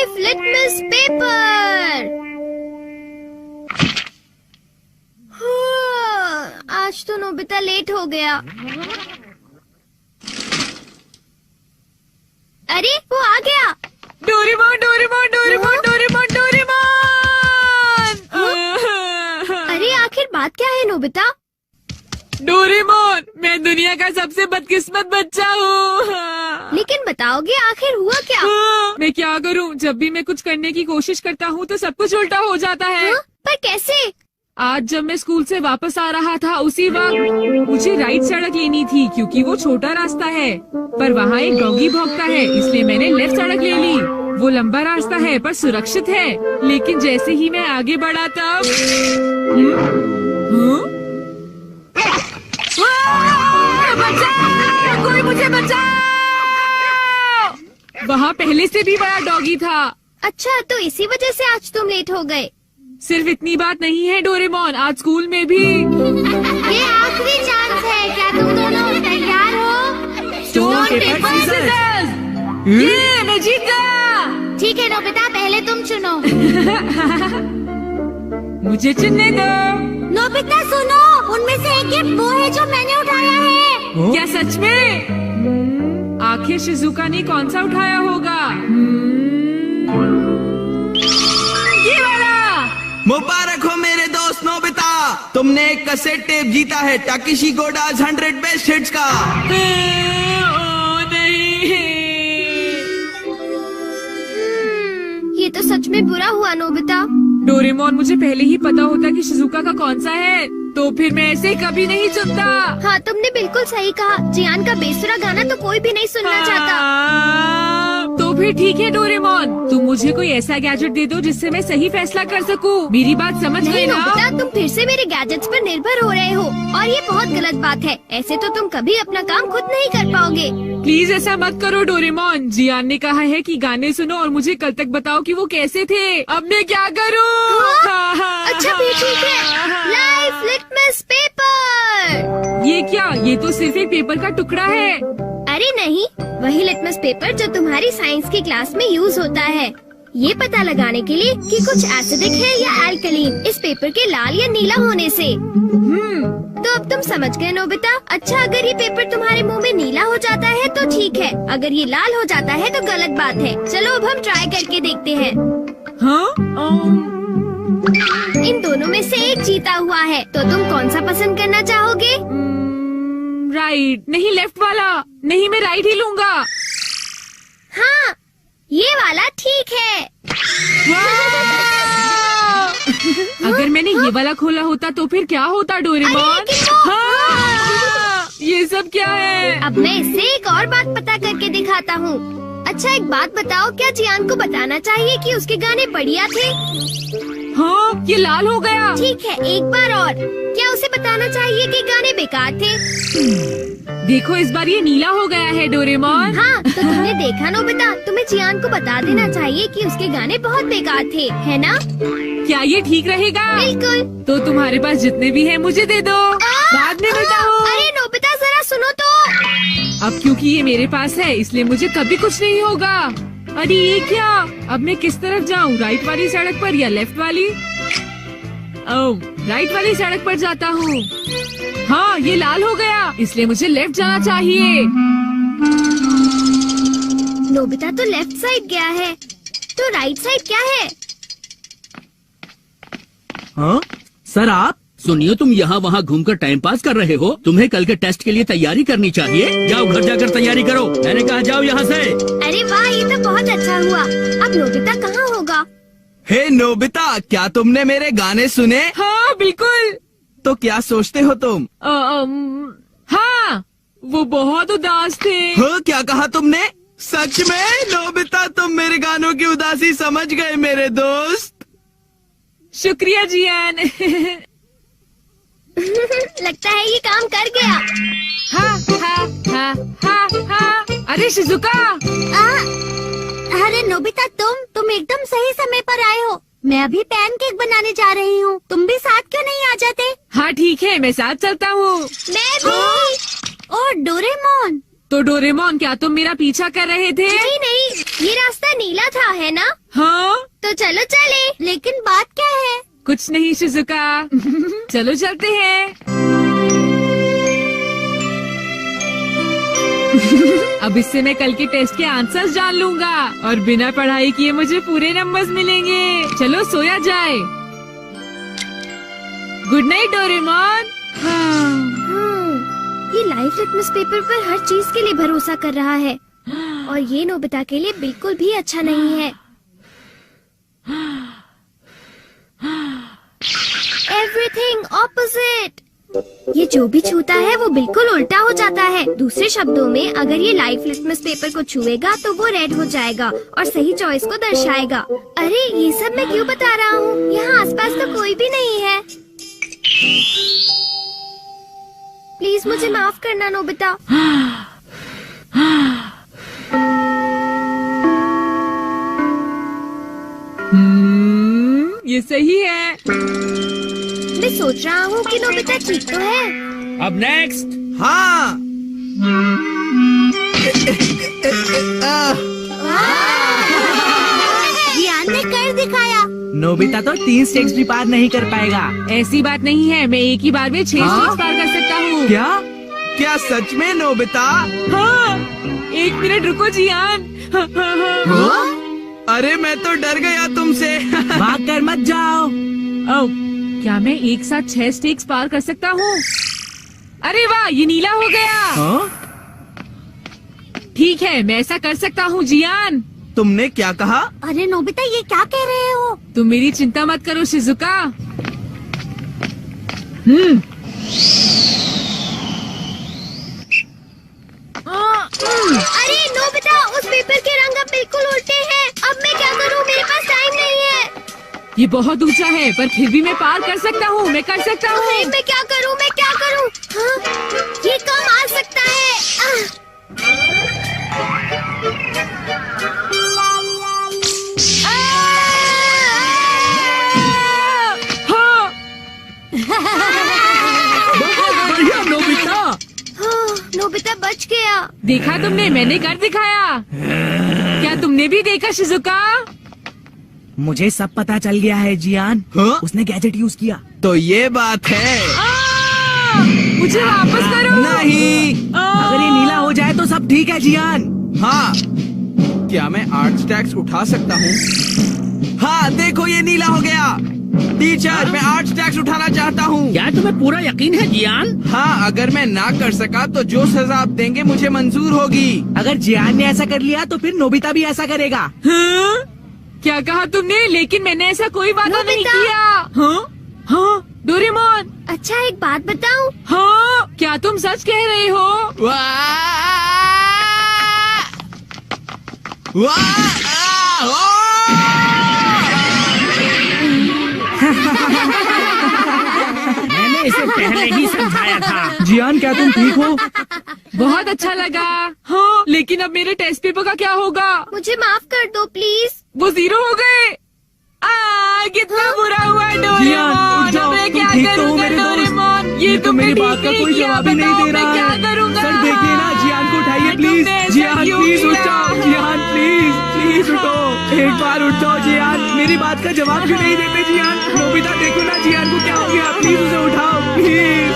Life litmus paper. आज तो Nobita late हो गया। अरे वो आ गया। Doraemon Doraemon Doraemon Doraemon Doraemon. अरे आखिर बात क्या है नोबिता? डोरेमोन, मैं दुनिया का सबसे बदकिस्मत बच्चा हूँ। लेकिन बताओगे आखिर हुआ क्या? मैं क्या करूँ, जब भी मैं कुछ करने की कोशिश करता हूँ तो सब कुछ उल्टा हो जाता है। पर कैसे? आज जब मैं स्कूल से वापस आ रहा था उसी वक्त मुझे राइट सड़क लेनी थी क्योंकि वो छोटा रास्ता है, पर वहाँ एक डॉगी भौंकता है, इसलिए मैंने लेफ्ट सड़क ले ली। वो लंबा रास्ता है पर सुरक्षित है, लेकिन जैसे ही मैं आगे बढ़ा तब बचाओ! कोई मुझे बचाओ! वहाँ पहले से भी बड़ा डॉगी था। अच्छा, तो इसी वजह से आज तुम लेट हो गए। सिर्फ इतनी बात नहीं है डोरेमोन, आज स्कूल में भी। ये आखिरी चांस है, क्या तुम दोनों तैयार हो? Stone paper scissors. ये मैं जीत गया। ठीक है नोबिता, पहले तुम चुनो। मुझे चुनने दो। नोबिता सुनो, उनमें से एक गिफ्ट वो है जो मैंने उठाया है। क्या सच में? आखिर शिजुका ने कौन सा उठाया होगा? ये वाला। मुबारक हो मेरे दोस्त नोबिता, तुमने एक कैसेट टेप जीता है टाकेशी गोडाज 100 बेस्ट हिट्स का। ओ नहीं। ये तो सच में बुरा हुआ नोबिता। डोरेमोन, मुझे पहले ही पता होता कि शिजुका का कौन सा है तो फिर मैं ऐसे कभी नहीं चुनता। हाँ, तुमने बिल्कुल सही कहा। जियान का बेसुरा गाना तो कोई भी नहीं सुनना चाहता। तो फिर ठीक है डोरेमोन, तुम मुझे कोई ऐसा गैजेट दे दो जिससे मैं सही फैसला कर सकूं। मेरी बात समझ गए ना? नोबिता, तुम फिर से मेरे गैजेट्स पर निर्भर हो रहे हो और ये बहुत गलत बात है। ऐसे तो तुम कभी अपना काम खुद नहीं कर पाओगे। प्लीज ऐसा मत करो डोरेमोन। जियान ने कहा है कि गाने सुनो और मुझे कल तक बताओ कि वो कैसे थे। अब मैं क्या करूं? अच्छा भी ठीक है। Life litmus paper. ये क्या? ये तो सिर्फ एक पेपर का टुकड़ा है। अरे नहीं, वही लिटमस पेपर जो तुम्हारी साइंस की क्लास में यूज होता है, ये पता लगाने के लिए कि कुछ एसिडिक है या एल्कलीन इस पेपर के लाल या नीला होने से। तो अब तुम समझ गए नोबिता। अच्छा, अगर ये पेपर तुम्हारे मुंह में नीला हो जाता है तो ठीक है, अगर ये लाल हो जाता है तो गलत बात है। चलो अब हम ट्राई करके देखते हैं। इन दोनों में से एक जीता हुआ है, तो तुम कौन सा पसंद करना चाहोगे? राइट। नहीं, लेफ्ट वाला। नहीं, मैं राइट ही लूंगा। हाँ, ये वाला ठीक है। अगर मैंने ये वाला खोला होता तो फिर क्या होता डोरेमोन? ये सब क्या है? अब मैं इससे एक और बात पता करके दिखाता हूँ। अच्छा, एक बात बताओ, क्या जियान को बताना चाहिए कि उसके गाने बढ़िया थे? हाँ, ये लाल हो गया। ठीक है, एक बार और, क्या उसे बताना चाहिए कि गाने बेकार थे? देखो, इस बार ये नीला हो गया है डोरेमोन। हाँ, तो तुमने देखा नोबिता, तुम्हें जियान को बता देना चाहिए कि उसके गाने बहुत बेकार थे, है ना? क्या ये ठीक रहेगा? बिल्कुल। तो तुम्हारे पास जितने भी हैं मुझे दे दो, बाद में बताओ। अरे नोबिता, जरा सुनो तो। अब क्योंकि ये मेरे पास है इसलिए मुझे कभी कुछ नहीं होगा। अरे ये क्या? अब मैं किस तरफ जाऊँ, राइट वाली सड़क पर या लेफ्ट वाली? ओह, राइट वाली सड़क पर जाता हूँ। हाँ, ये लाल हो गया, इसलिए मुझे लेफ्ट जाना चाहिए। नोबिता तो लेफ्ट साइड गया है, तो राइट साइड क्या है? हाँ सर, आप सुनिए, तुम यहाँ वहाँ घूमकर टाइम पास कर रहे हो। तुम्हें कल के टेस्ट के लिए तैयारी करनी चाहिए। जाओ घर जाकर तैयारी करो। मैंने कहा जाओ यहाँ से। अरे वाह, ये तो बहुत अच्छा हुआ। अब नोबिता कहाँ होगा? हे नोबिता, क्या तुमने मेरे गाने सुने? हाँ बिल्कुल। तो क्या सोचते हो तुम? हाँ, वो बहुत उदास थे। हाँ, क्या कहा तुमने? सच में नोबिता, तुम मेरे गानों की उदासी समझ गए मेरे दोस्त। शुक्रिया जियान। लगता है ये काम कर गया। हाँ हाँ हाँ हाँ हाँ। अरे शिजुका। अरे नोबिता, तुम एकदम सही समय पर आए हो। मैं अभी पैनकेक बनाने जा रही हूँ, तुम भी साथ क्यों नहीं आ जाते? हाँ ठीक है, मैं साथ चलता हूँ। मैं भी। और डोरेमोन। तो डोरेमोन, क्या तुम मेरा पीछा कर रहे थे? नहीं, ये रास्ता नीला था, है ना? हाँ तो चलो चले। लेकिन बात क्या है? कुछ नहीं शिजुका, चलो चलते हैं। अब इससे मैं कल के टेस्ट के आंसर्स जान लूंगा और बिना पढ़ाई किए मुझे पूरे नंबर्स मिलेंगे। चलो सोया जाए। Good night Doraemon. ये लाइफ लिटमस पेपर पर हर चीज के लिए भरोसा कर रहा है और ये नोबिता के लिए बिल्कुल भी अच्छा नहीं है। Everything opposite. ये जो भी छूता है वो बिल्कुल उल्टा हो जाता है। दूसरे शब्दों में अगर ये लाइफ लिटमस पेपर को छुएगा तो वो रेड हो जाएगा और सही चॉइस को दर्शाएगा। अरे ये सब मैं क्यों बता रहा हूँ? यहाँ आसपास तो कोई भी नहीं है। प्लीज मुझे माफ करना नोबिता। ये सही है। मैं सोच रहा हूँ कि नोबिता ठीक तो है। अब नेक्स्ट। हाँ। जियान ने कर दिखाया। नोबिता तो 3 स्टेप्स भी पार नहीं कर पाएगा। ऐसी बात नहीं है, मैं एक ही बार में 6 हाँ? स्टेप्स पार कर सकता हूँ। क्या? क्या सच में नोबिता? हाँ, 1 मिनट रुको जियान। अरे मैं तो डर गया तुमसे। भाग कर मत जाओ। ओह, क्या मैं एक साथ 6 स्टेप्स पार कर सकता हूँ? अरे वाह, ये नीला हो गया। हाँ? ठीक है, मैं ऐसा कर सकता हूँ जियान। तुमने क्या कहा? अरे नोबिता ये क्या कह रहे हो? तुम मेरी चिंता मत करो शिजुका। अरे नोबिता उस पेपर के रंग अब बिल्कुल उल्टे हैं। अब मैं क्या करूँ? मेरे पास टाइम नहीं है। ये बहुत ऊंचा है पर फिर भी मैं पार कर सकता हूँ। मैं कर सकता अरे हूँ। मैं क्या करूँ? मैं क्या करूँ? हाँ? ये कम आ सकता है। हाँ, बहुत बढ़िया नोबिता। हाँ, नोबिता बच गया। देखा तुमने, मैंने कर दिखाया। क्या तुमने भी देखा शिजुका? मुझे सब पता चल गया है जियान। हाँ? उसने गैजेट यूज किया। तो ये बात है। मुझे वापस करो। नहीं। अगर ये नीला हो जाए तो सब ठीक है जियान। हाँ। क्या मैं 8 स्टैक्स उठा सकता हूँ? हाँ देखो ये नीला हो गया। टीचर मैं 8 स्टैक्स उठाना चाहता हूँ। क्या तुम्हें पूरा यकीन है जियान? हाँ अगर मैं ना कर सका तो जो सजा आप देंगे मुझे मंजूर होगी। अगर जियान ने ऐसा कर लिया तो फिर नोबिता भी ऐसा करेगा। हाँ? क्या कहा तुमने? लेकिन मैंने ऐसा कोई वादा नहीं नोबिता। किया। हाँ? हाँ? डोरेमोन। अच्छा एक बात बताऊं? हाँ? क्या तुम सच कह रहे हो? वाह! वाह! ओह! मैंने इसे पहले ही समझाया था। जियान क्या तुम ठीक हो? बहुत अच्छा लगा। हाँ, लेकिन अब मेरे टेस्ट पेपर का क्या होगा? मुझे माफ कर दो प्लीज। वो 0 हो गए। कितना बुरा हुआ जियान, डोरेमोन। उठ जाओ, अब मैं तुम क्या ठीक तो हो करूँगा मेरे दोस्त? डोरेमोन? ये तो तुमने मेरी ठीक बात का कोई किया, जवाब ही नहीं बताओ, दे रहा मैं क्या है। करूँगा? सर देखिए ना, जियान को उठाइए प्लीज। तुमने ऐसा जियान क्यों प्लीज उठ किया? जाओ। जियान प्लीज उठो। एक बार उठ जाओ जियान। मेरी बात का जवाब क्यों नहीं देते जियान? नोबिता देखो ना जियान को क्या हो गया। प्लीज उसे उठाओ प्लीज।